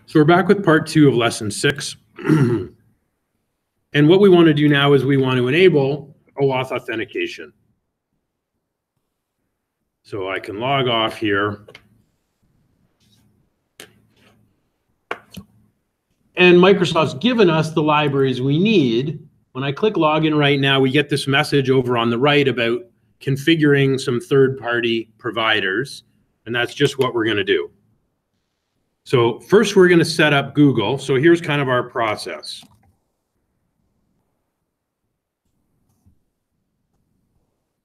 So we're back with part 2 of lesson 6. And what we want to do now is we want to enable OAuth authentication. So I can log off here. And Microsoft's given us the libraries we need. When I click login right now, we get this message over on the right about configuring some third-party providers. And that's just what we're going to do. So first we're going to set up Google. So here's kind of our process.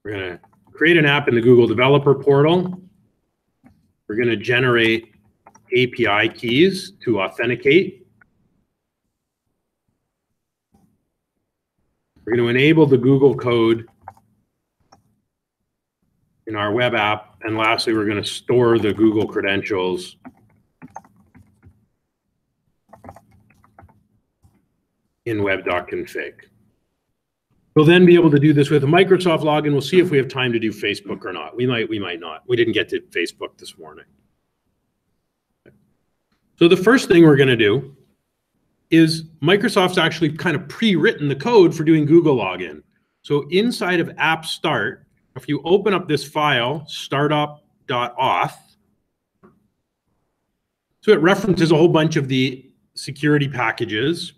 We're going to create an app in the Google Developer Portal. We're going to generate API keys to authenticate. We're going to enable the Google code in our web app. And lastly, we're going to store the Google credentials in web.config. We'll then be able to do this with a Microsoft login. We'll see if we have time to do Facebook or not. We might not. We didn't get to Facebook this morning. So the first thing we're going to do is Microsoft's actually kind of pre-written the code for doing Google login. So inside of app start, if you open up this file, startup.auth, so it references a whole bunch of the security packages.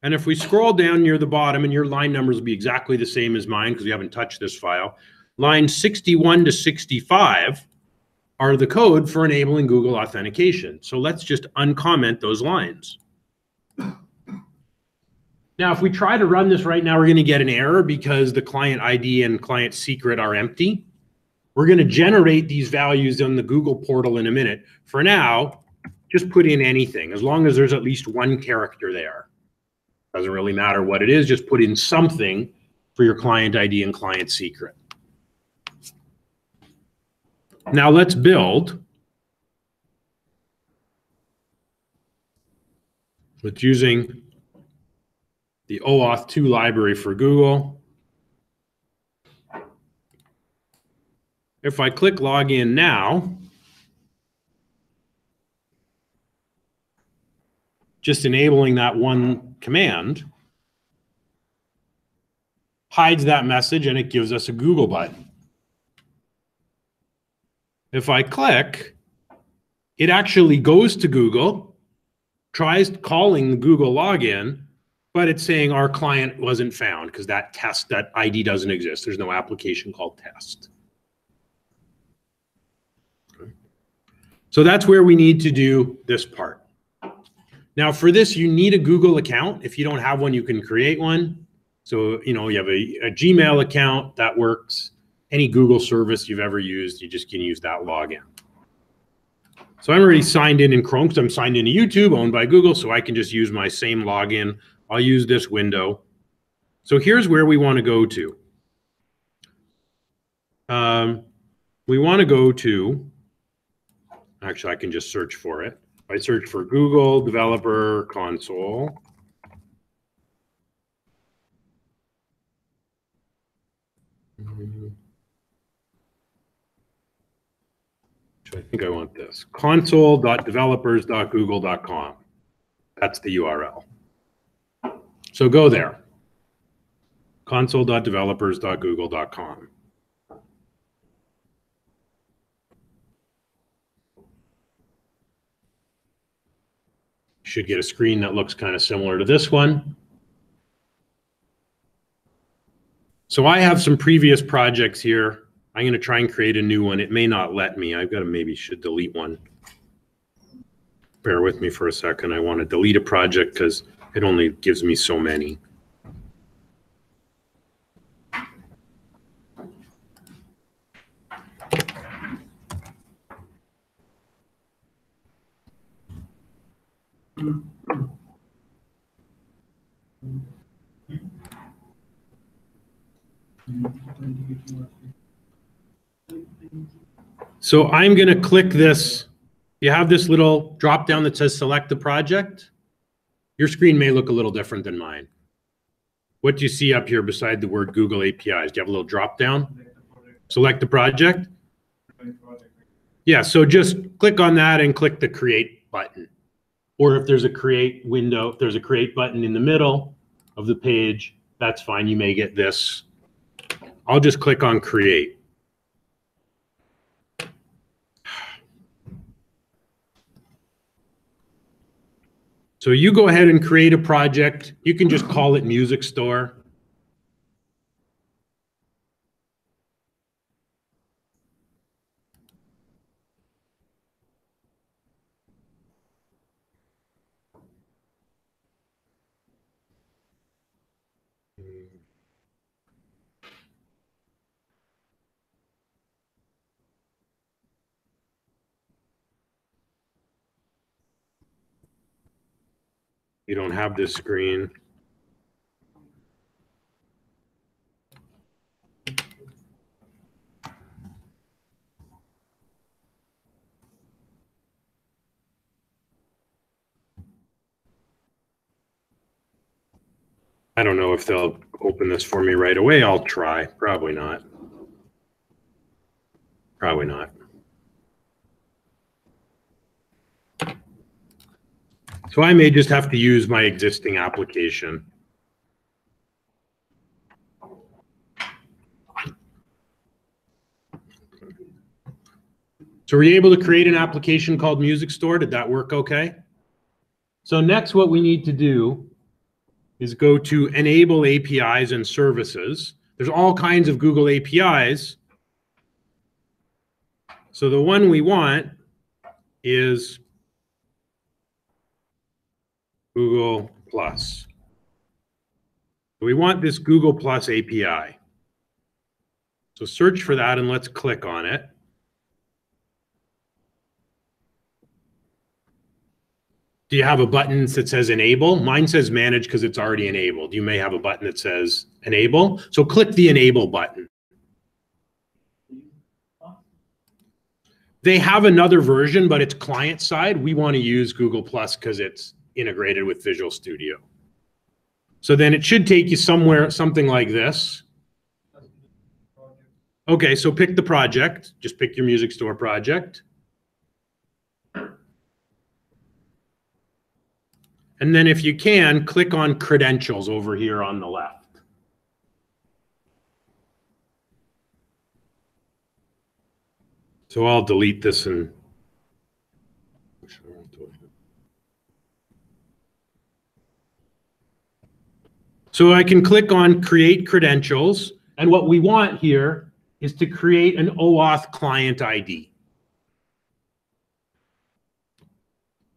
And if we scroll down near the bottom, and your line numbers will be exactly the same as mine because we haven't touched this file, lines 61 to 65 are the code for enabling Google authentication. So let's just uncomment those lines. Now, if we try to run this right now, we're going to get an error because the client ID and client secret are empty. We're going to generate these values on the Google portal in a minute. For now, just put in anything, as long as there's at least one character there. Doesn't really matter what it is, just put in something for your client ID and client secret. Now let's build with using the OAuth 2 library for Google. If I click login now, just enabling that one command hides that message and it gives us a Google button. If I click, it actually goes to Google, tries calling the Google login, but it's saying our client wasn't found because that ID doesn't exist. There's no application called test. Okay. So that's where we need to do this part. Now for this, you need a Google account. If you don't have one, you can create one. So, you know, you have a Gmail account that works. Any Google service you've ever used, you just can use that login. So I'm already signed in Chrome because I'm signed into YouTube, owned by Google, so I can just use my same login. I'll use this window. So here's where we want to go to. We want to go to, actually I can just search for it. I search for Google Developer Console. I think I want this. console.developers.google.com. That's the URL. So go there. console.developers.google.com. Should get a screen that looks kind of similar to this one. So I have some previous projects here. I'm going to try and create a new one. It may not let me. I've got to should delete one. Bear with me for a second. I want to delete a project because it only gives me so many. So I'm going to click this. You have this little drop down that says select the project. Your screen may look a little different than mine. What do you see up here beside the word Google APIs? Do you have a little drop down? Select the project. Yeah, so just click on that and click the create button. Or if there's a create window, if there's a create button in the middle of the page, that's fine. You may get this. I'll just click on create. So you go ahead and create a project. You can just call it Music Store. You don't have this screen. I don't know if they'll open this for me right away. I'll try. Probably not. Probably not. So I may just have to use my existing application. So were you able to create an application called Music Store? Did that work okay? So next what we need to do is go to Enable APIs and Services. There's all kinds of Google APIs. So the one we want is Google Plus. We want this Google Plus API. So search for that and let's click on it. Do you have a button that says enable? Mine says manage because it's already enabled. You may have a button that says enable. So click the enable button. They have another version, but it's client side. We want to use Google Plus because it's integrated with Visual Studio. So then it should take you somewhere, something like this. Okay, so pick the project. Just pick your Music Store project. And then if you can, click on credentials over here on the left. So I'll delete this and so I can click on create credentials. And what we want here is to create an OAuth client ID.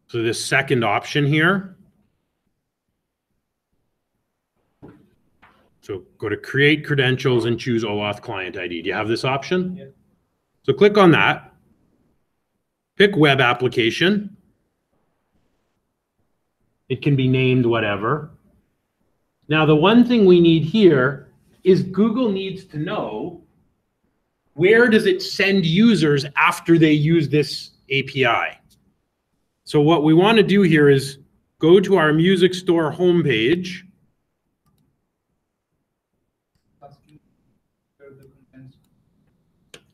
So this second option here. So go to create credentials and choose OAuth client ID. Do you have this option? Yeah. So click on that. Pick web application. It can be named whatever. Now the one thing we need here is Google needs to know where does it send users after they use this API. So what we want to do here is go to our Music Store homepage.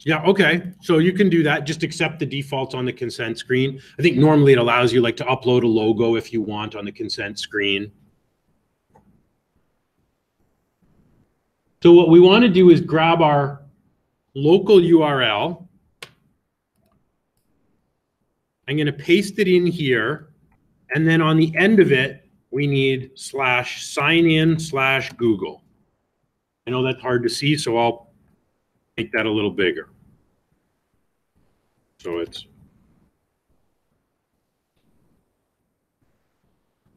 Yeah, okay. So you can do that. Just accept the defaults on the consent screen. I think normally it allows you like to upload a logo if you want on the consent screen. So what we want to do is grab our local URL. I'm going to paste it in here. And then on the end of it, we need /signin/Google. I know that's hard to see, so I'll make that a little bigger. So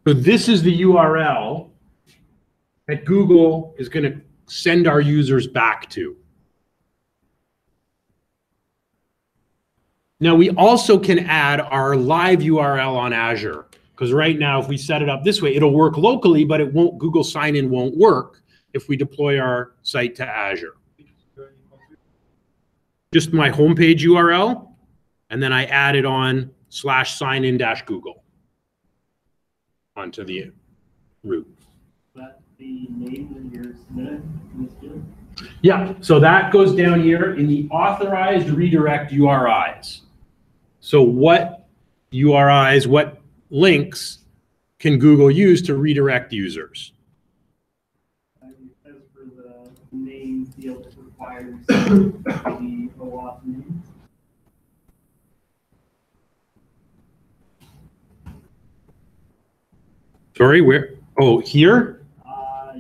this is the URL that Google is going to send our users back to. Now we also can add our live URL on Azure, because right now if we set it up this way, it'll work locally, but it won't. Google sign-in won't work if we deploy our site to Azure. Just my homepage URL, and then I added on /signin-Google onto the root. That the name that you're submitting? Yeah, so that goes down here in the authorized redirect URIs. So what URIs, what links can Google use to redirect users? As for the name field, it requires the OAuth name. Sorry, where? Oh, here?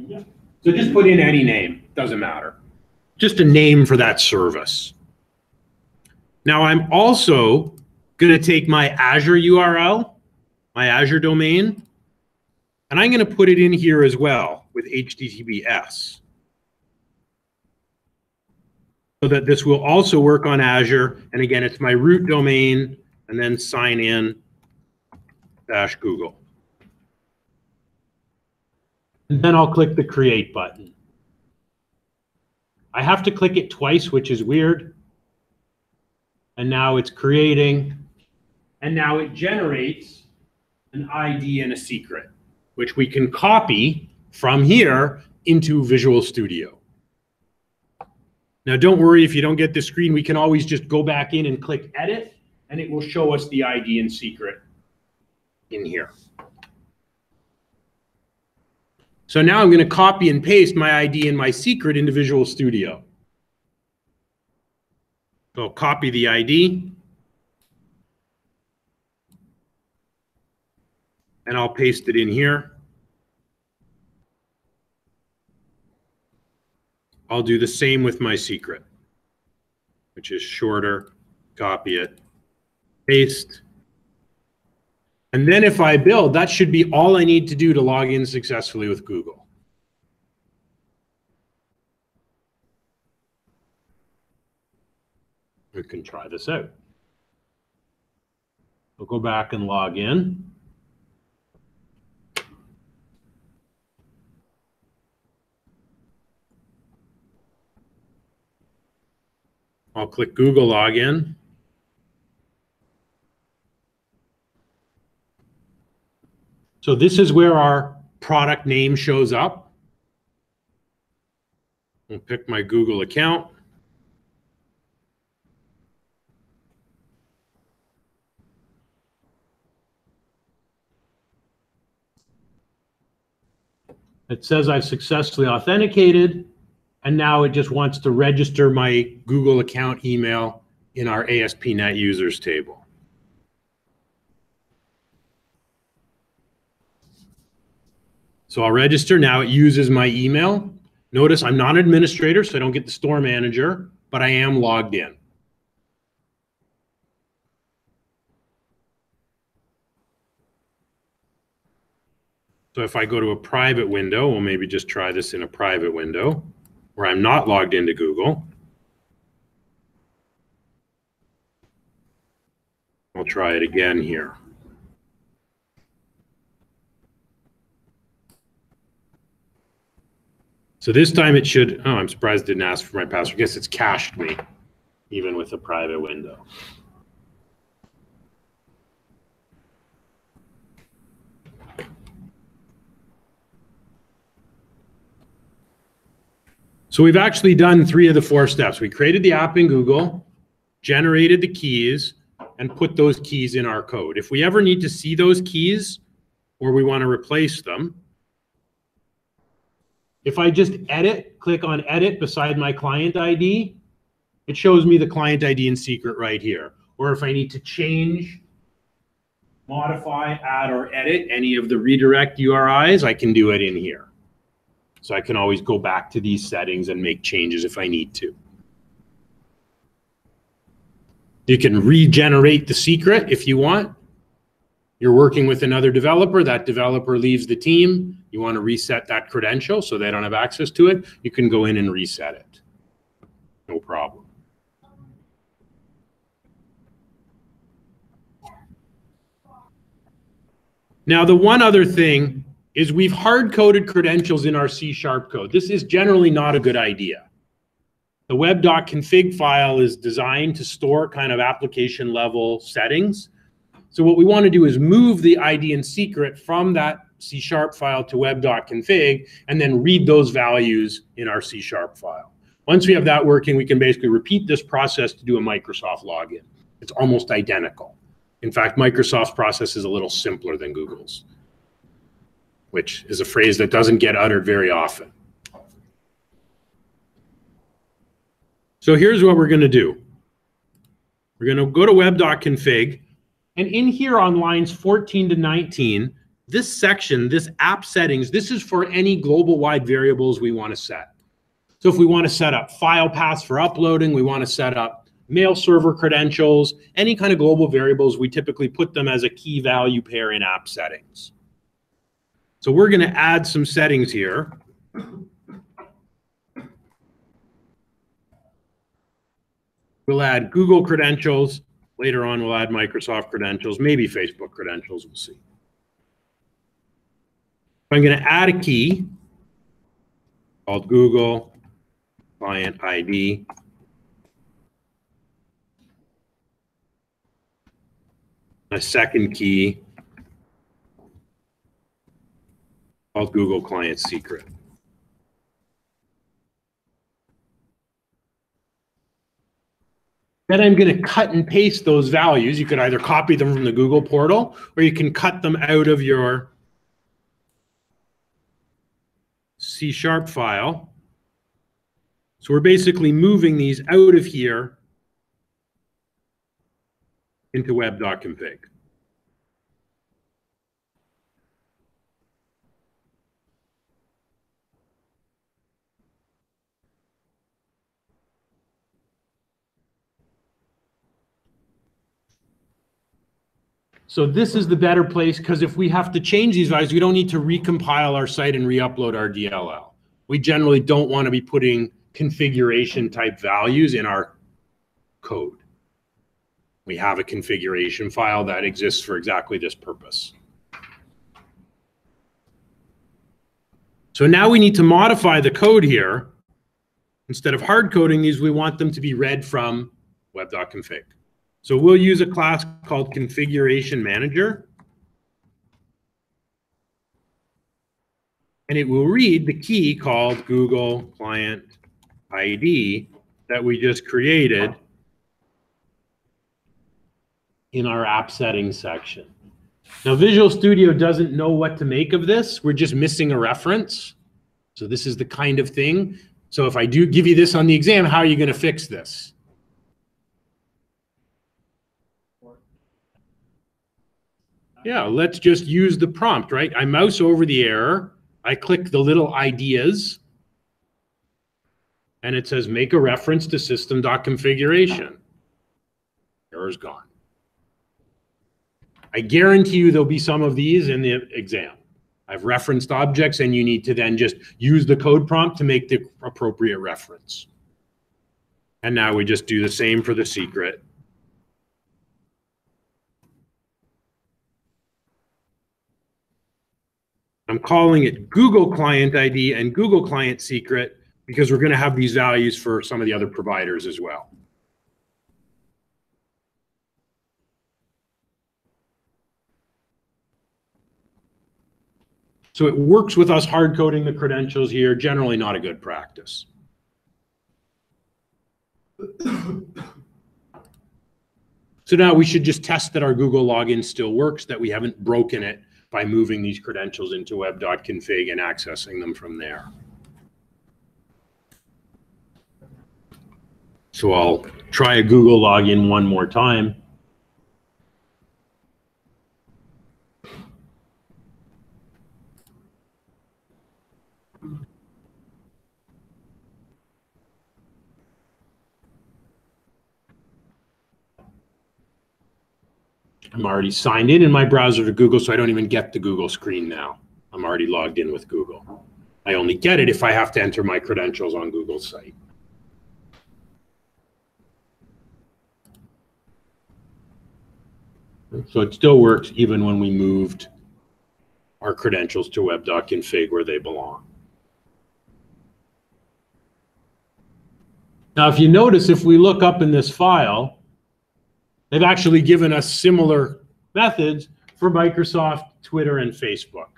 Yeah. So just put in any name, doesn't matter. Just a name for that service. Now I'm also going to take my Azure URL, my Azure domain, and I'm going to put it in here as well with HTTPS. So that this will also work on Azure. And again, it's my root domain, and then sign in -Google. And then I'll click the create button. I have to click it twice, which is weird. And now it's creating. And now it generates an ID and a secret, which we can copy from here into Visual Studio. Now, don't worry if you don't get the screen. We can always just go back in and click edit, and it will show us the ID and secret in here. So now I'm going to copy and paste my ID and my secret into Visual Studio. So I'll copy the ID. And I'll paste it in here. I'll do the same with my secret, which is shorter, copy it, paste. And then if I build, that should be all I need to do to log in successfully with Google. We can try this out. We'll go back and log in. I'll click Google Login. So this is where our product name shows up. I'll pick my Google account. It says I've successfully authenticated. And now it just wants to register my Google account email in our ASP.NET users table. So I'll register. Now it uses my email. Notice I'm not an administrator, so I don't get the store manager, but I am logged in. So if I go to a private window, we'll maybe just try this in a private window, where I'm not logged into Google. I'll try it again here. So this time it should, oh, I'm surprised it didn't ask for my password. I guess it's cached me, even with a private window. So we've actually done 3 of the 4 steps. We created the app in Google, generated the keys, and put those keys in our code. If we ever need to see those keys or we want to replace them, if I just click on edit beside my client ID, it shows me the client ID and secret right here. Or if I need to change, modify, add, or edit any of the redirect URIs, I can do it in here. So I can always go back to these settings and make changes if I need to. You can regenerate the secret if you want. You're working with another developer, that developer leaves the team, you want to reset that credential so they don't have access to it, you can go in and reset it. No problem. Now, the one other thing is we've hard-coded credentials in our C# code. This is generally not a good idea. The web.config file is designed to store kind of application level settings. So what we want to do is move the ID and secret from that C# file to web.config and then read those values in our C# file. Once we have that working, we can basically repeat this process to do a Microsoft login. It's almost identical. In fact, Microsoft's process is a little simpler than Google's, which is a phrase that doesn't get uttered very often. So here's what we're going to do. We're going to go to web.config, and in here on lines 14 to 19, this section, this app settings, this is for any global-wide variables we want to set. So if we want to set up file paths for uploading, we want to set up mail server credentials, any kind of global variables, we typically put them as a key value pair in app settings. So we're going to add some settings here. We'll add Google credentials. Later on, we'll add Microsoft credentials, maybe Facebook credentials, we'll see. I'm going to add a key called Google Client ID. A second key called Google Client Secret. Then I'm going to cut and paste those values. You could either copy them from the Google portal, or you can cut them out of your C# file. So we're basically moving these out of here into web.config. So this is the better place, because if we have to change these values, we don't need to recompile our site and re-upload our DLL. We generally don't want to be putting configuration type values in our code. We have a configuration file that exists for exactly this purpose. So now we need to modify the code here. Instead of hard coding these, we want them to be read from web.config. So we'll use a class called Configuration Manager. And it will read the key called Google Client ID that we just created in our app settings section. Now, Visual Studio doesn't know what to make of this. We're just missing a reference. So this is the kind of thing. So if I do give you this on the exam, how are you going to fix this? Yeah, let's just use the prompt, right? I mouse over the error. I click the little ideas. And it says, make a reference to system.configuration. Error's gone. I guarantee you there'll be some of these in the exam. I've referenced objects, and you need to then just use the code prompt to make the appropriate reference. And now we just do the same for the secret. I'm calling it Google Client ID and Google Client Secret because we're going to have these values for some of the other providers as well. So it works with us hard coding the credentials here, generally not a good practice. So now we should just test that our Google login still works, that we haven't broken it by moving these credentials into web.config and accessing them from there. So I'll try a Google login one more time. I'm already signed in my browser to Google, so I don't even get the Google screen now. I'm already logged in with Google. I only get it if I have to enter my credentials on Google's site. So it still works even when we moved our credentials to web.config where they belong. Now, if you notice, if we look up in this file, they've actually given us similar methods for Microsoft, Twitter, and Facebook.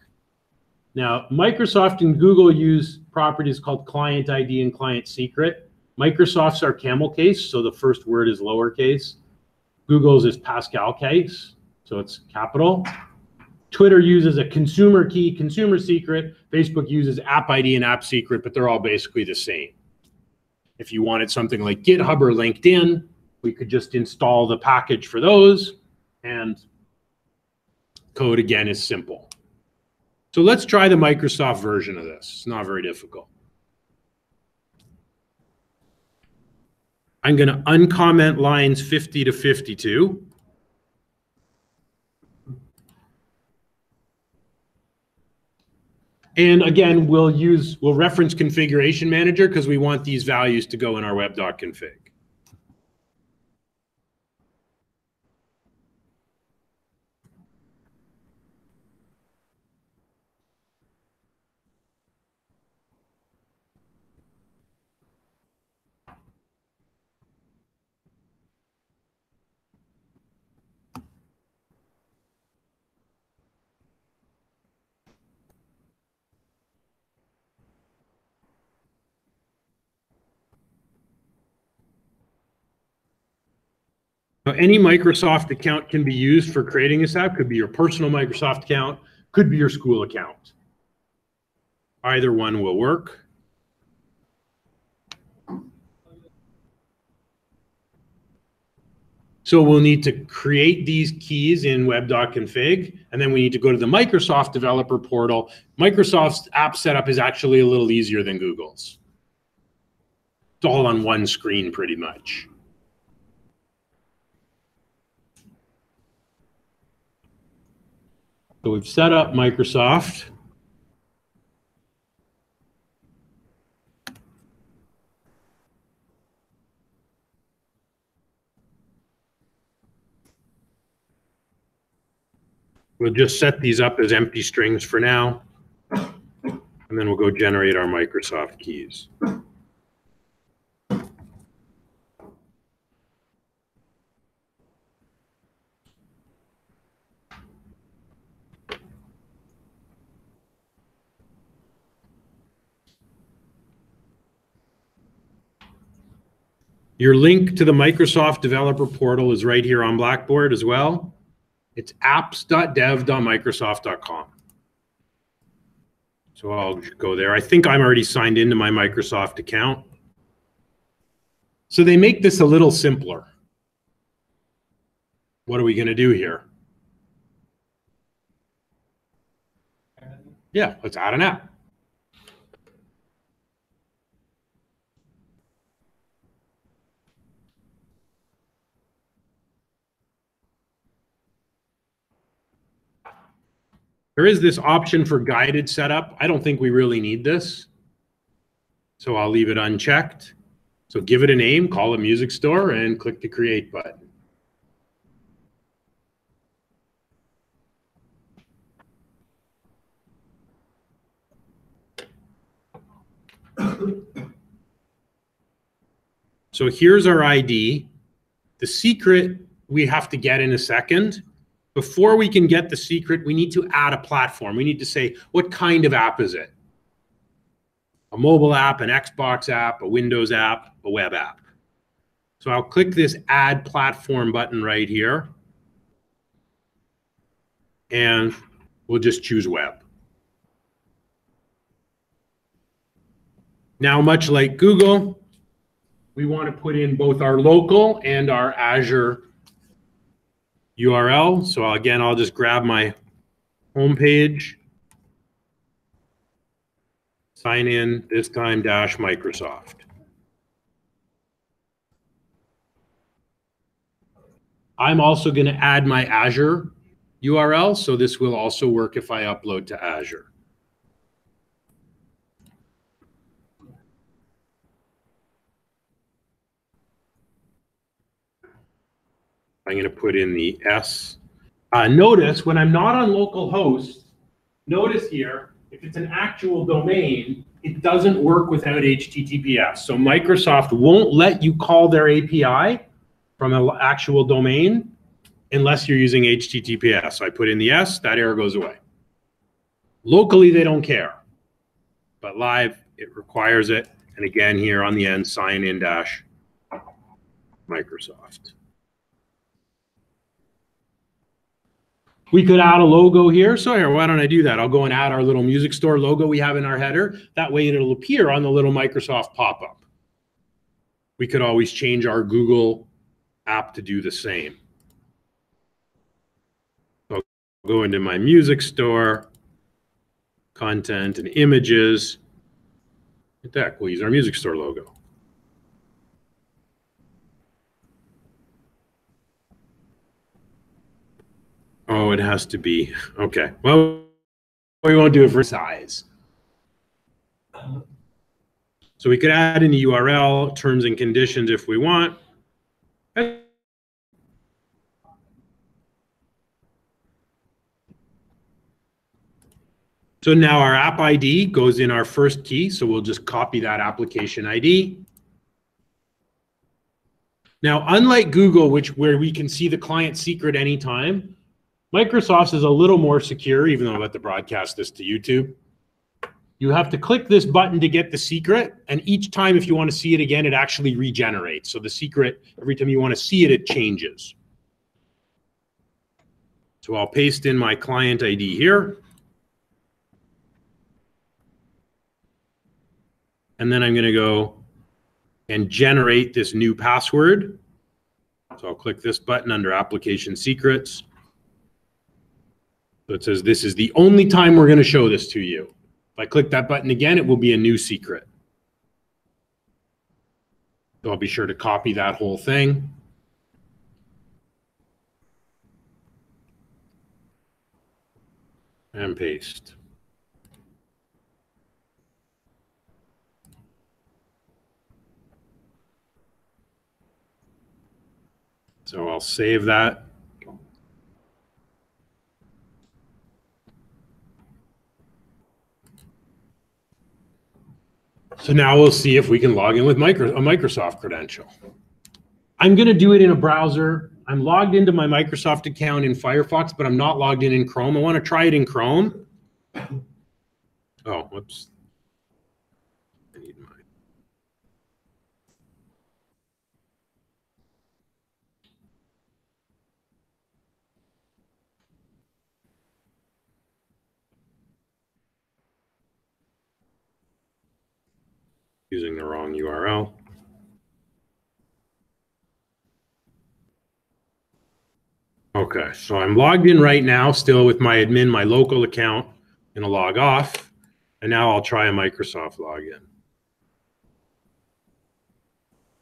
Now, Microsoft and Google use properties called Client ID and Client Secret. Microsoft's are camel case, so the first word is lowercase. Google's is Pascal case, so it's capital. Twitter uses a consumer key, consumer secret. Facebook uses app ID and app secret, but they're all basically the same. If you wanted something like GitHub or LinkedIn, we could just install the package for those, and code again is simple. So let's try the Microsoft version of this. It's not very difficult. I'm going to uncomment lines 50 to 52. And again, we'll reference configuration manager because we want these values to go in our web.config. Now, any Microsoft account can be used for creating this app. Could be your personal Microsoft account, could be your school account. Either one will work. So we'll need to create these keys in web.config, and then we need to go to the Microsoft developer portal. Microsoft's app setup is actually a little easier than Google's. It's all on one screen pretty much. So we've set up Microsoft. We'll just set these up as empty strings for now, and then we'll go generate our Microsoft keys. Your link to the Microsoft developer portal is right here on Blackboard as well. It's apps.dev.microsoft.com. So I'll go there. I think I'm already signed into my Microsoft account. So they make this a little simpler. What are we going to do here? Yeah, let's add an app. There is this option for guided setup. I don't think we really need this, so I'll leave it unchecked. So give it a name, call it Music Store, and click the Create button. So here's our ID. The secret we have to get in a second. Before we can get the secret, we need to add a platform. We need to say, what kind of app is it? A mobile app, an Xbox app, a Windows app, a web app. So I'll click this Add Platform button right here. And we'll just choose web. Now, much like Google, we want to put in both our local and our Azure URL. So again, I'll just grab my home page, sign in, this time -Microsoft. I'm also going to add my Azure URL, so this will also work if I upload to Azure. I'm going to put in the S. Notice when I'm not on localhost, notice here, if it's an actual domain, it doesn't work without HTTPS. So Microsoft won't let you call their API from an actual domain unless you're using HTTPS. I put in the S, that error goes away. Locally, they don't care, but live, it requires it. And again, here on the end, sign in -Microsoft. We could add a logo here. So here, why don't I do that? I'll go and add our little music store logo we have in our header. That way it'll appear on the little Microsoft pop-up. We could always change our Google app to do the same. So I'll go into my music store, content and images. Look at that, we'll use our music store logo. Oh, it has to be, okay. Well, we won't do it for size. So we could add in the URL, terms and conditions if we want. So now our app ID goes in our first key. So we'll just copy that application ID. Now, unlike Google, where we can see the client secret anytime, Microsoft's is a little more secure, even though I let to broadcast this to YouTube. You have to click this button to get the secret. And each time, if you want to see it again, it actually regenerates. So the secret, every time you want to see it, it changes. So I'll paste in my client ID here. And then I'm going to go and generate this new password. So I'll click this button under Application Secrets. So it says this is the only time we're going to show this to you. If I click that button again, it will be a new secret. So I'll be sure to copy that whole thing. And paste. So I'll save that. So now we'll see if we can log in with a Microsoft credential. I'm going to do it in a browser. I'm logged into my Microsoft account in Firefox, but I'm not logged in Chrome. I want to try it in Chrome. Oh, whoops. I need my... Using the wrong URL. Okay, so I'm logged in right now, still with my admin, my local account. I'm gonna log off, and now I'll try a Microsoft login.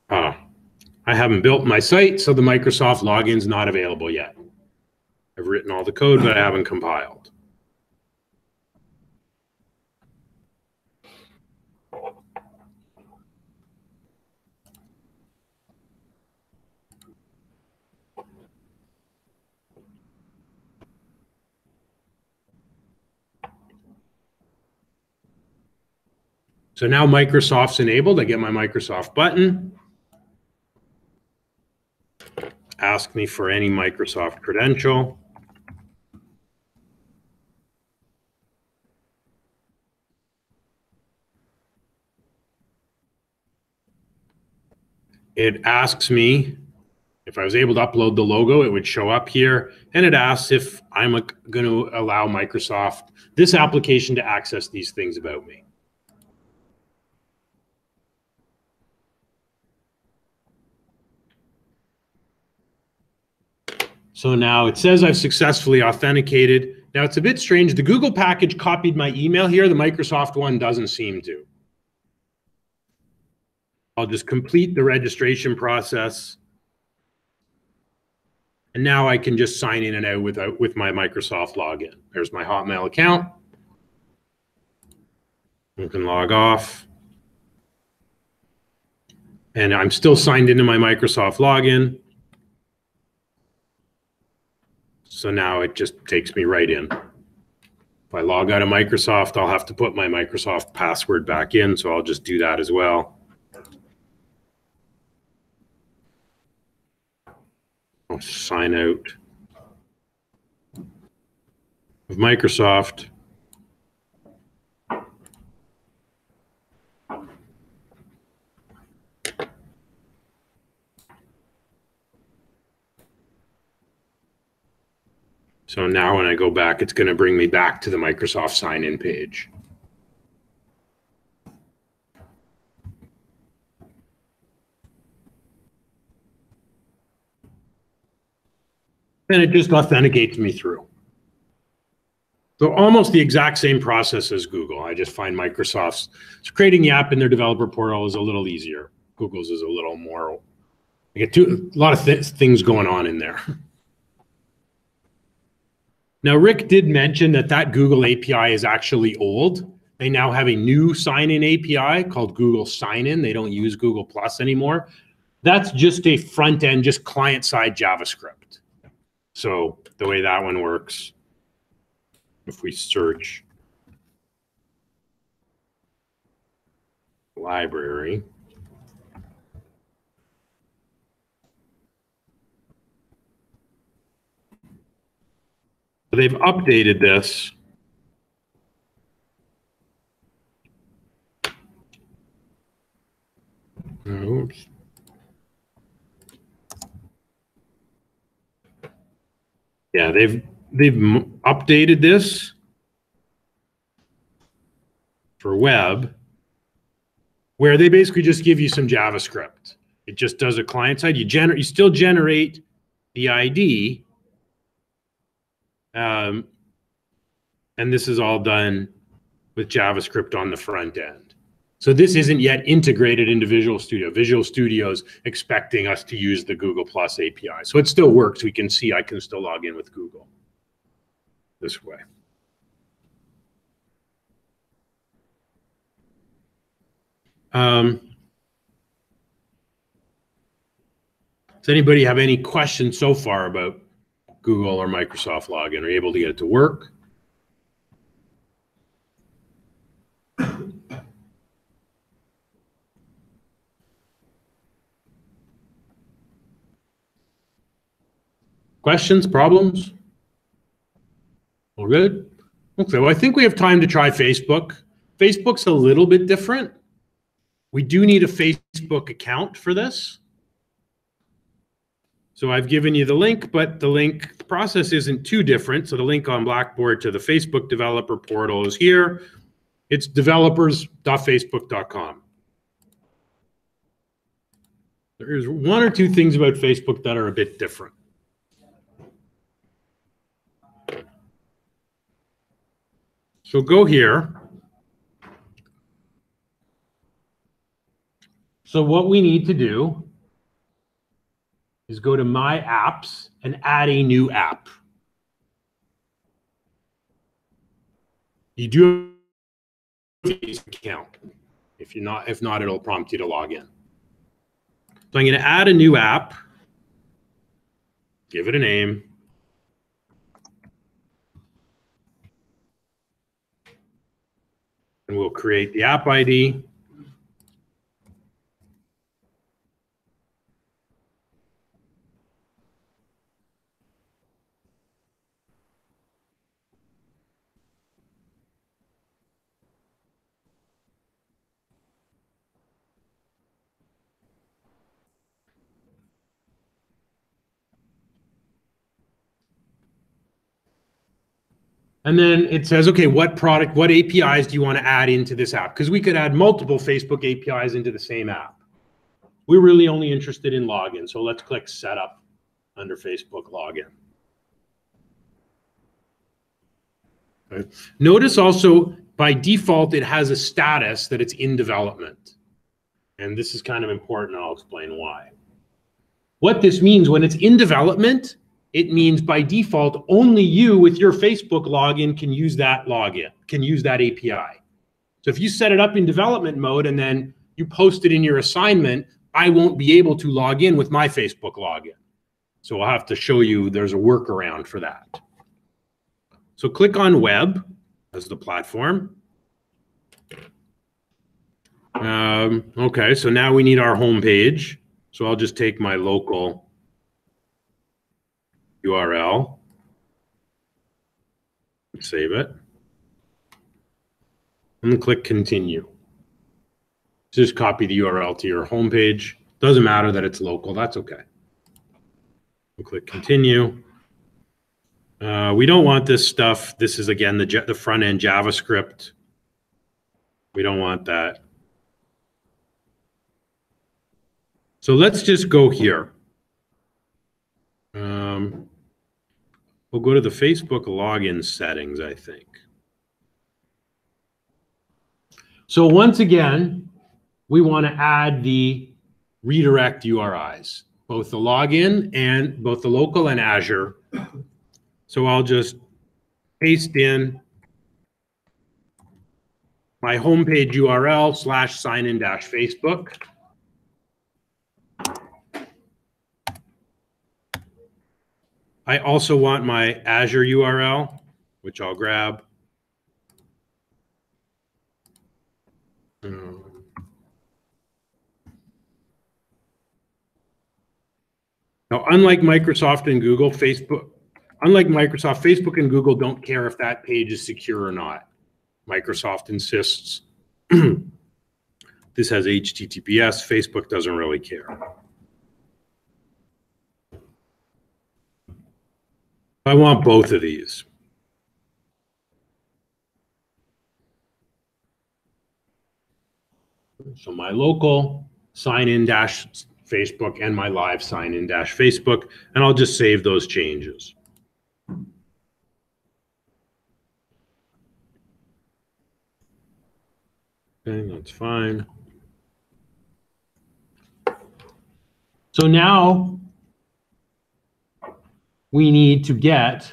I haven't built my site, so the Microsoft login's not available yet. I've written all the code, but I haven't compiled. So now Microsoft's enabled. I get my Microsoft button. Ask me for any Microsoft credential. It asks me if I was able to upload the logo, it would show up here. And it asks if I'm going to allow Microsoft, this application, to access these things about me. So now it says I've successfully authenticated. Now it's a bit strange. The Google package copied my email here. The Microsoft one doesn't seem to. I'll just complete the registration process. And now I can just sign in and out with my Microsoft login. There's my Hotmail account. You can log off. And I'm still signed into my Microsoft login. So now it just takes me right in. If I log out of Microsoft, I'll have to put my Microsoft password back in. So I'll just do that as well. I'll sign out of Microsoft. So now when I go back, it's going to bring me back to the Microsoft sign-in page. And it just authenticates me through. So almost the exact same process as Google. I just find Microsoft's, so creating the app in their developer portal is a little easier. Google's is a little more, I get a lot of things going on in there. Now, Rick did mention that that Google API is actually old. They now have a new sign-in API called Google Sign-In. They don't use Google Plus anymore. That's just a front end, just client-side JavaScript. So the way that one works, if we search library, they've updated this. Oops. Yeah, they've updated this for web, where they basically just give you some JavaScript. It just does a client side. You still generate the ID, and this is all done with JavaScript on the front end. So this isn't yet integrated into Visual Studio. Visual Studio's expecting us to use the Google Plus API. So it still works. We can see I can still log in with Google this way. Does anybody have any questions so far about Google or Microsoft login? Are you able to get it to work? Questions, problems? All good? Okay, well, I think we have time to try Facebook. Facebook's a little bit different. We do need a Facebook account for this. So I've given you the link, but the link process isn't too different. So the link on Blackboard to the Facebook developer portal is here. It's developers.facebook.com. There's one or two things about Facebook that are a bit different. So go here. So what we need to do is go to My Apps and add a new app. You do have a Facebook account. If not, it'll prompt you to log in. So I'm going to add a new app, give it a name. And we'll create the app ID. And then it says, okay, what APIs do you want to add into this app? Because we could add multiple Facebook APIs into the same app. We're really only interested in login. So let's click Setup under Facebook Login. Okay. Notice also, by default, it has a status that it's in development. And this is kind of important. I'll explain why. What this means, when it's in development, it means by default, only you with your Facebook login can use that login, can use that API. So if you set it up in development mode and then you post it in your assignment, I won't be able to log in with my Facebook login. So I'll have to show you there's a workaround for that. So click on Web as the platform. Okay, so now we need our home page. So I'll just take my local URL, save it, and click Continue. Just copy the URL to your home page. Doesn't matter that it's local, that's okay. We'll click Continue. We don't want this stuff. This is, again, the front end JavaScript. We don't want that. So let's just go here. We'll go to the Facebook login settings, I think. So once again, we want to add the redirect URIs, both the login and both the local and Azure. So I'll just paste in my homepage URL /signin-Facebook. I also want my Azure URL, which I'll grab. Now, unlike Microsoft and Google, Facebook and Google don't care if that page is secure or not. Microsoft insists this has HTTPS. Facebook doesn't really care. I want both of these. So my local sign-in-Facebook and my live sign-in-Facebook, and I'll just save those changes. Okay, that's fine. So now we need to get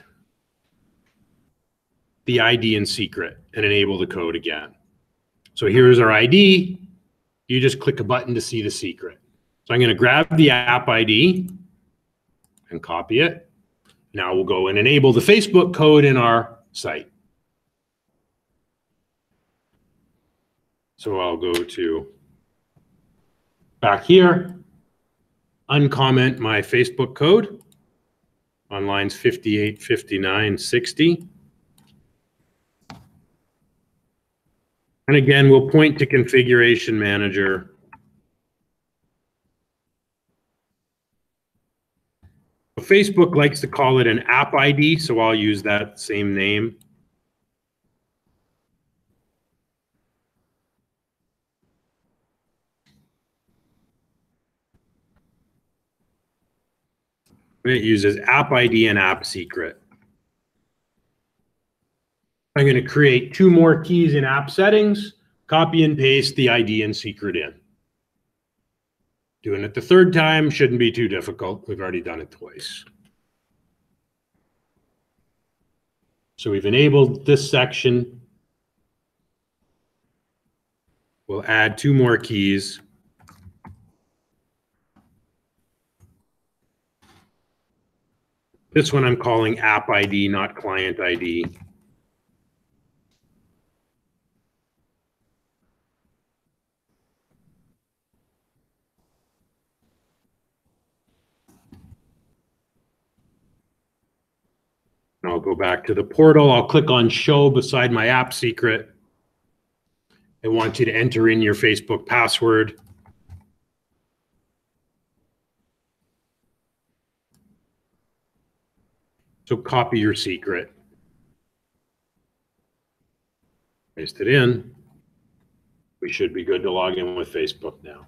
the ID and secret and enable the code again. So here's our ID. You just click a button to see the secret. So I'm going to grab the app ID and copy it. Now we'll go and enable the Facebook code in our site. So I'll go to back here, uncomment my Facebook code on lines 58, 59, 60. And again, we'll point to Configuration Manager. Facebook likes to call it an app ID, so I'll use that same name. It uses app ID and app secret. I'm going to create 2 more keys in app settings, copy and paste the ID and secret in. Doing it the 3rd time shouldn't be too difficult. We've already done it twice. So we've enabled this section. We'll add 2 more keys. This one I'm calling app ID, not client ID. I'll go back to the portal. I'll click on show beside my app secret. I want you to enter in your Facebook password. So copy your secret. Paste it in. We should be good to log in with Facebook now.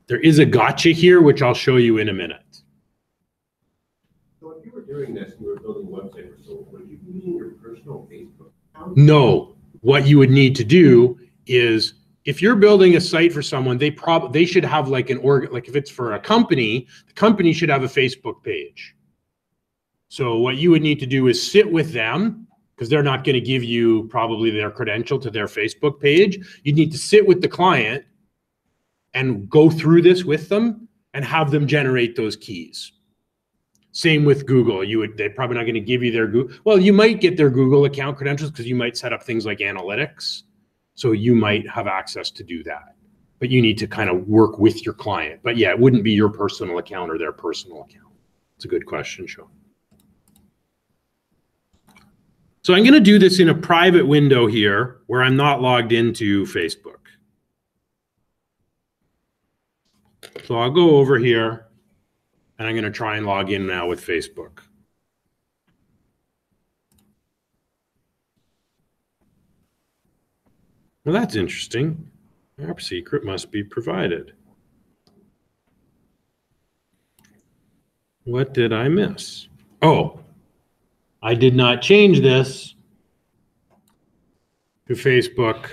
There is a gotcha here, which I'll show you in a minute. So if you were doing this, you were building a website for someone, would you be using your personal Facebook account? No. What you would need to do is, if you're building a site for someone, they should have like like if it's for a company, the company should have a Facebook page. So what you would need to do is sit with them, because they're not going to give you probably their credential to their Facebook page. You need to sit with the client and go through this with them and have them generate those keys. Same with Google. They're probably not going to give you their Google. Well, you might get their Google account credentials because you might set up things like analytics. So you might have access to do that. But you need to kind of work with your client. But yeah, it wouldn't be your personal account or their personal account. It's a good question, Sean. So I'm going to do this in a private window here where I'm not logged into Facebook. So I'll go over here and I'm going to try and log in now with Facebook. Well, that's interesting. App secret must be provided. What did I miss? Oh, I did not change this to Facebook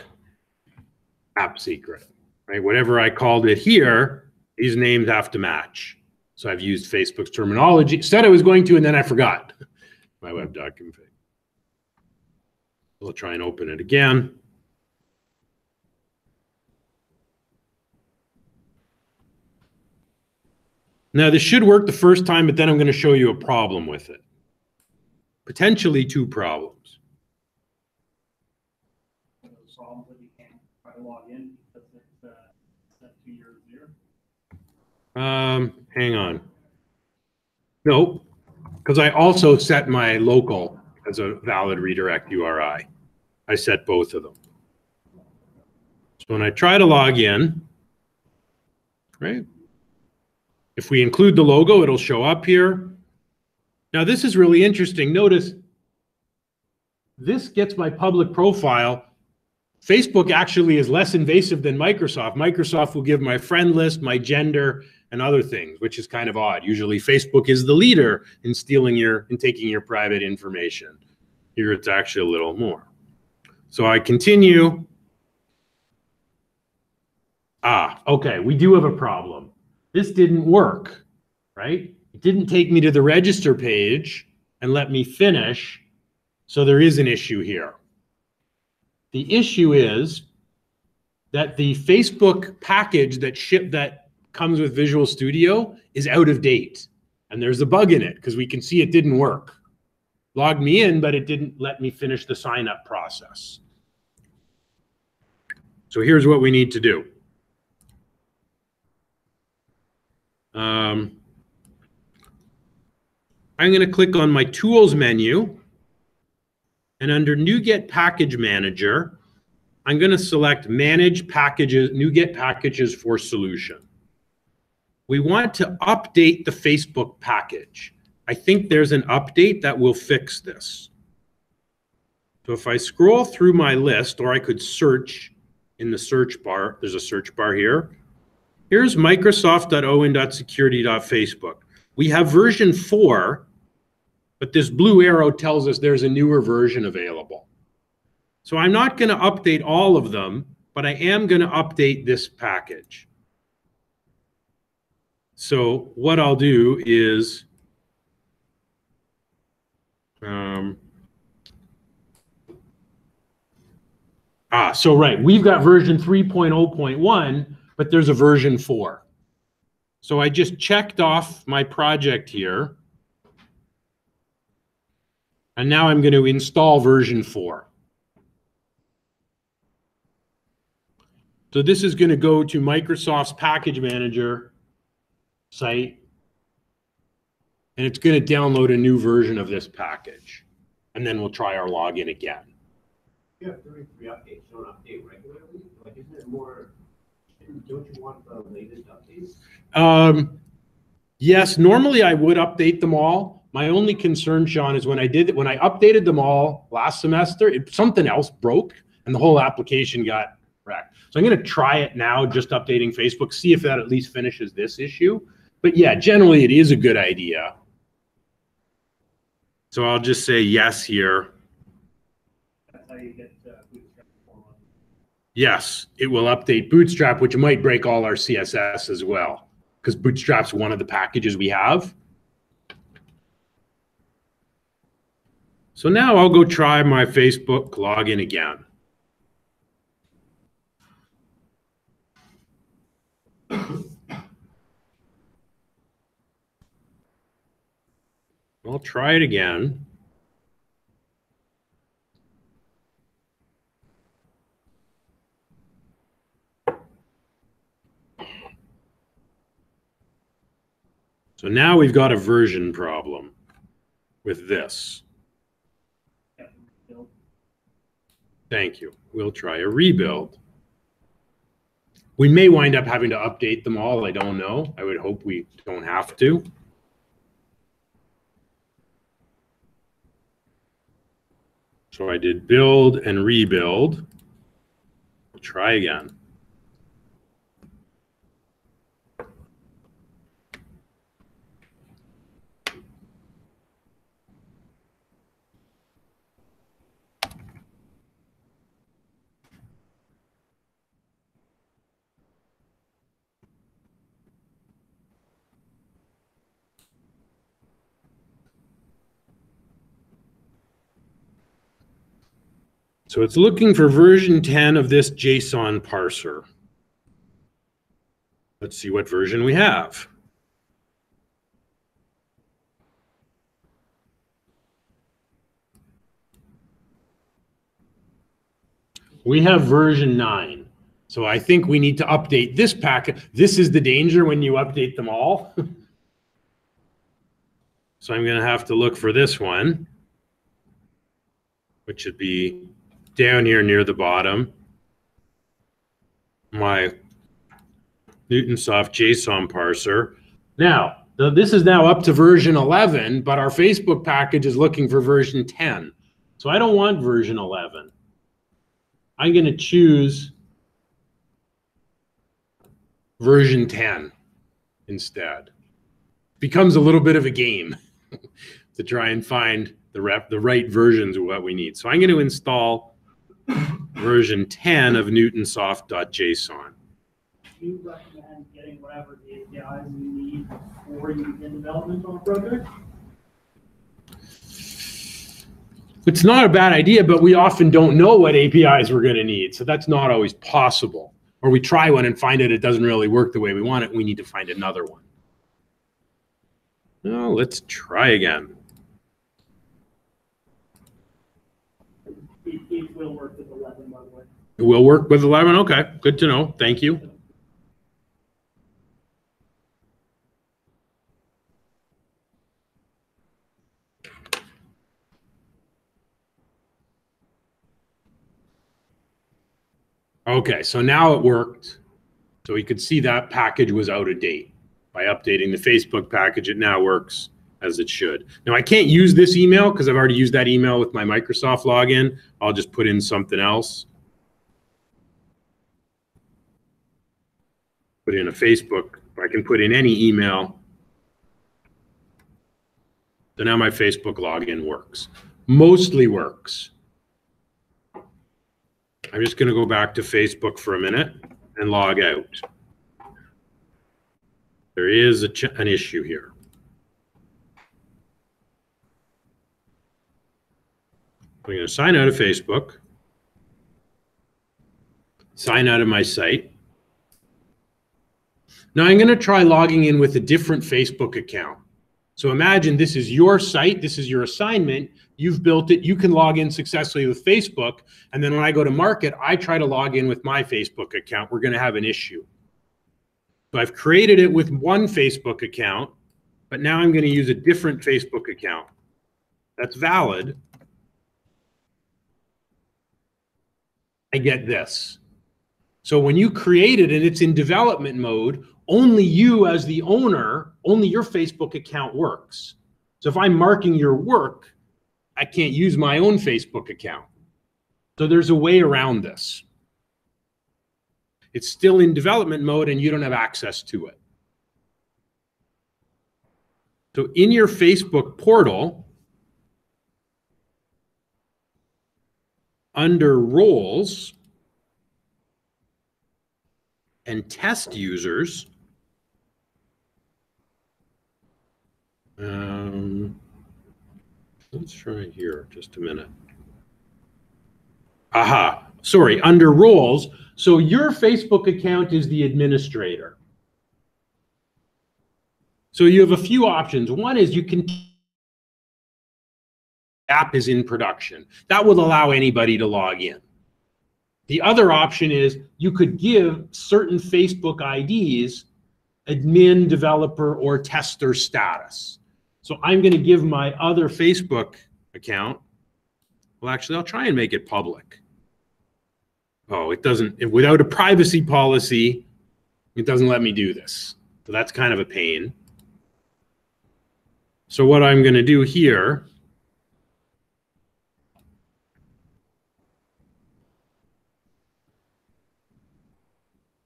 app secret, right? Whatever I called it here, these names have to match. So I've used Facebook's terminology. Said I was going to, and then I forgot my web document. We'll try and open it again. Now, this should work the first time, but then I'm going to show you a problem with it. Potentially two problems. Solve that you can't try to log in because it's set to your Azure. Hang on. Nope, because I also set my local as a valid redirect URI. I set both of them. So when I try to log in, right? If we include the logo, it'll show up here. Now this is really interesting. Notice this gets my public profile. Facebook actually is less invasive than Microsoft. Microsoft will give my friend list, my gender, and other things, which is kind of odd. Usually Facebook is the leader in stealing and taking your private information. Here it's actually a little more. So I continue. Okay, we do have a problem. This didn't work, right? It didn't take me to the register page and let me finish. So there is an issue here. The issue is that the Facebook package that comes with Visual Studio is out of date. And there's a bug in it because we can see it didn't work. Logged me in, but it didn't let me finish the sign up process. So here's what we need to do. I'm going to click on my Tools menu, and under NuGet Package Manager, I'm going to select Manage Packages, NuGet Packages for Solution. We want to update the Facebook package. I think there's an update that will fix this. So if I scroll through my list, or I could search in the search bar, there's a search bar here. Here's Microsoft.owen.security.facebook. We have version 4, but this blue arrow tells us there's a newer version available. So I'm not going to update all of them, but I am going to update this package. So what I'll do is, so right, we've got version 3.0.1, but there's a version 4. So I just checked off my project here. And now I'm going to install version 4. So this is going to go to Microsoft's Package Manager site. And it's going to download a new version of this package. And then we'll try our login again. You have 33 updates. You don't update regularly? Like, isn't it more, don't you want the latest updates? Yes, normally I would update them all. My only concern, Sean, is when I updated them all last semester, something else broke and the whole application got wrecked. So I'm going to try it now, just updating Facebook, see if that at least finishes this issue. But yeah, generally it is a good idea. So I'll just say yes here. That's how you get Bootstrap 4. Yes, it will update Bootstrap, which might break all our CSS as well, because Bootstrap's one of the packages we have. So now I'll go try my Facebook login again. I'll try it again. So now we've got a version problem with this. Thank you. We'll try a rebuild. We may wind up having to update them all. I don't know. I would hope we don't have to. So I did build and rebuild. Try again. So it's looking for version 10 of this JSON parser. Let's see what version we have. We have version 9. So I think we need to update this packet. This is the danger when you update them all. So I'm going to have to look for this one, which should be down here near the bottom. My Newtonsoft JSON parser. Now, this is now up to version 11, but our Facebook package is looking for version 10. So I don't want version 11. I'm going to choose version 10 instead. Becomes a little bit of a game to try and find the right versions of what we need. So I'm going to install version 10 of Newtonsoft.json. Do you recommend getting whatever the APIs you need before you begin development on a project? It's not a bad idea, but we often don't know what APIs we're going to need. So that's not always possible. Or we try one and find it doesn't really work the way we want it. We need to find another one. Well, let's try again. It will work with 11, by the way. It will work with 11? Okay, good to know. Thank you. Okay, so now it worked. So we could see that package was out of date. By updating the Facebook package, it now works as it should. Now I can't use this email because I've already used that email with my Microsoft login. I'll just put in something else. Put in a Facebook. I can put in any email. So now my Facebook login works. Mostly works. I'm just going to go back to Facebook for a minute and log out. There is an issue here. I'm going to sign out of Facebook, sign out of my site. Now I'm going to try logging in with a different Facebook account. So imagine this is your site, this is your assignment, you've built it, you can log in successfully with Facebook, and then when I go to market, I try to log in with my Facebook account. We're going to have an issue. So I've created it with one Facebook account, but now I'm going to use a different Facebook account. That's valid. I get this. So when you create it and it's in development mode, only you as the owner, only your Facebook account works. So if I'm marking your work, I can't use my own Facebook account. So there's a way around this. It's still in development mode and you don't have access to it. So in your Facebook portal, under roles and test users, let's try here, just a minute. Aha, sorry, under roles. So your Facebook account is the administrator. So you have a few options. One is you can app is in production. That will allow anybody to log in. The other option is you could give certain Facebook IDs admin, developer, or tester status. So I'm going to give my other Facebook account. Well, actually, I'll try and make it public. Oh, it doesn't, without a privacy policy, it doesn't let me do this. So that's kind of a pain. So what I'm going to do here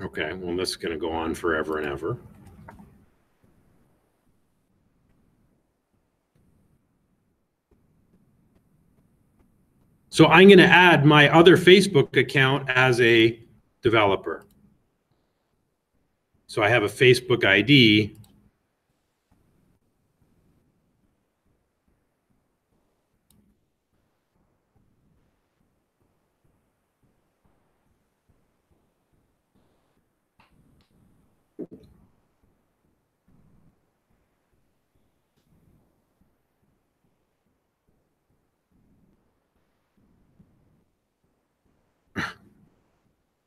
Okay, well, this is going to go on forever and ever. So I'm going to add my other Facebook account as a developer. So I have a Facebook ID.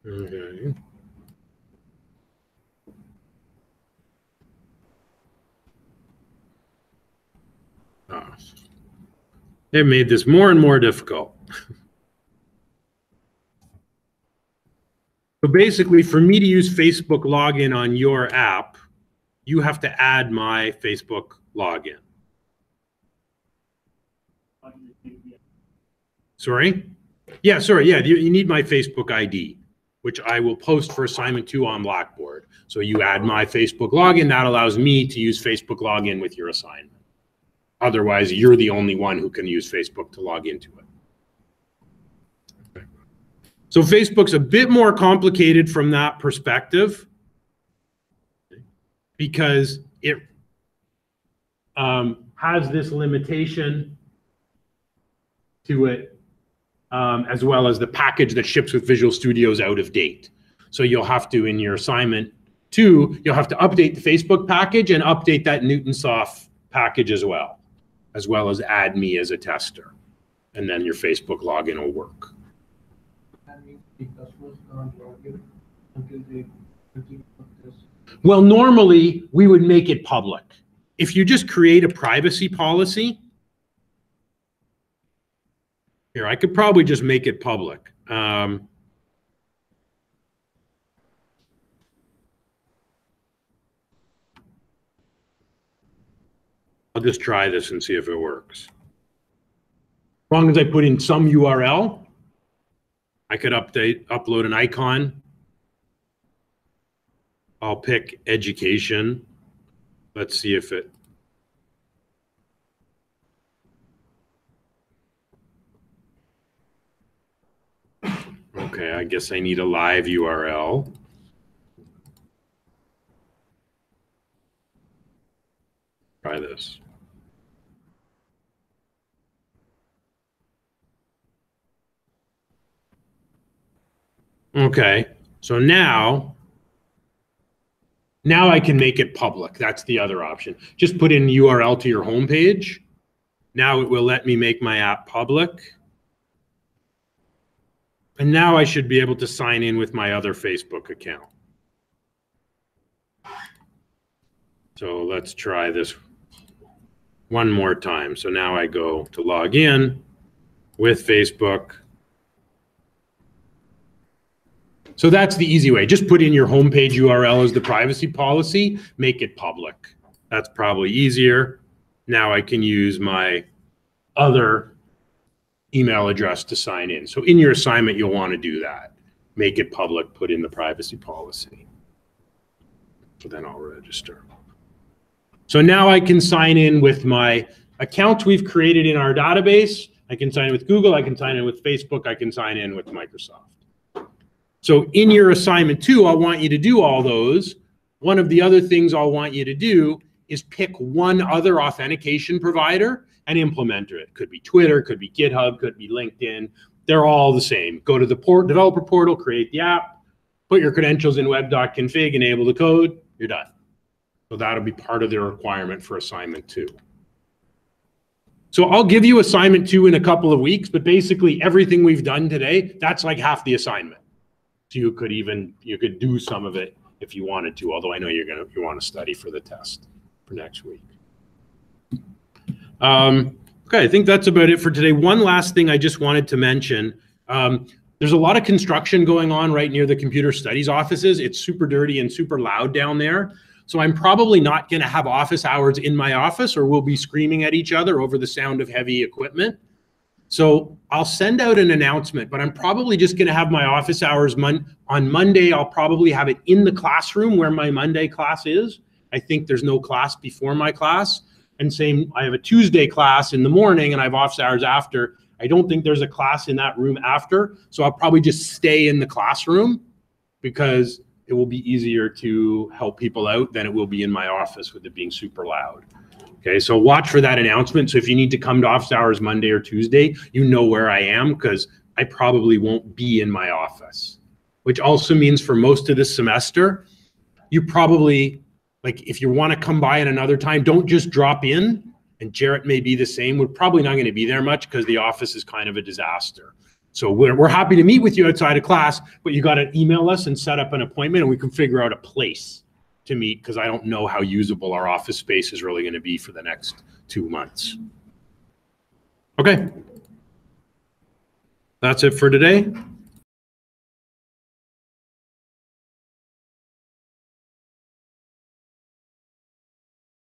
Okay. Oh. They've made this more and more difficult. So basically, for me to use Facebook login on your app, you have to add my Facebook login. Sorry? Yeah, sorry. Yeah, you need my Facebook ID, which I will post for assignment 2 on Blackboard. So you add my Facebook login. That allows me to use Facebook login with your assignment. Otherwise, you're the only one who can use Facebook to log into it. Okay. So Facebook's a bit more complicated from that perspective because it has this limitation to it, as well as the package that ships with Visual Studio is out of date. So you'll have to, in your assignment 2, you'll have to update the Facebook package and update that Newtonsoft package as well as add me as a tester. And then your Facebook login will work. Well, normally we would make it public. If you just create a privacy policy, here, I could probably just make it public. I'll just try this and see if it works. As long as I put in some URL, I could upload an icon. I'll pick education. Let's see if it. Okay, I guess I need a live URL. Try this. Okay, so now I can make it public. That's the other option. Just put in URL to your homepage. Now it will let me make my app public. And now I should be able to sign in with my other Facebook account. So let's try this one more time. So now I go to log in with Facebook. So that's the easy way. Just put in your homepage URL as the privacy policy, make it public. That's probably easier. Now I can use my other email address to sign in. So in your assignment, you'll want to do that. Make it public, put in the privacy policy. So then I'll register. So now I can sign in with my accounts we've created in our database. I can sign in with Google, I can sign in with Facebook, I can sign in with Microsoft. So in your assignment 2, I want you to do all those. One of the other things I'll want you to do is pick one other authentication provider and implement it. Could be Twitter, could be GitHub, could be LinkedIn. They're all the same. Go to the developer portal, create the app, put your credentials in web.config, enable the code, you're done. So that'll be part of the requirement for assignment 2. So I'll give you assignment 2 in a couple of weeks, but basically everything we've done today, that's like half the assignment. So you could do some of it if you wanted to, although I know you want to study for the test for next week. Okay, I think that's about it for today. One last thing I just wanted to mention. There's a lot of construction going on right near the computer studies offices. It's super dirty and super loud down there. So I'm probably not going to have office hours in my office, or we'll be screaming at each other over the sound of heavy equipment. So I'll send out an announcement, but I'm probably just going to have my office hours on Monday. I'll probably have it in the classroom where my Monday class is. I think there's no class before my class. And same, I have a Tuesday class in the morning and I have office hours after. I don't think there's a class in that room after. So I'll probably just stay in the classroom because it will be easier to help people out than it will be in my office with it being super loud. Okay, so watch for that announcement. So if you need to come to office hours Monday or Tuesday, you know where I am because I probably won't be in my office, which also means for most of this semester, you probably, like if you want to come by at another time, don't just drop in. And Jarrett may be the same. We're probably not going to be there much because the office is kind of a disaster. So we're happy to meet with you outside of class, but you got to email us and set up an appointment and we can figure out a place to meet because I don't know how usable our office space is really going to be for the next 2 months. Okay. That's it for today.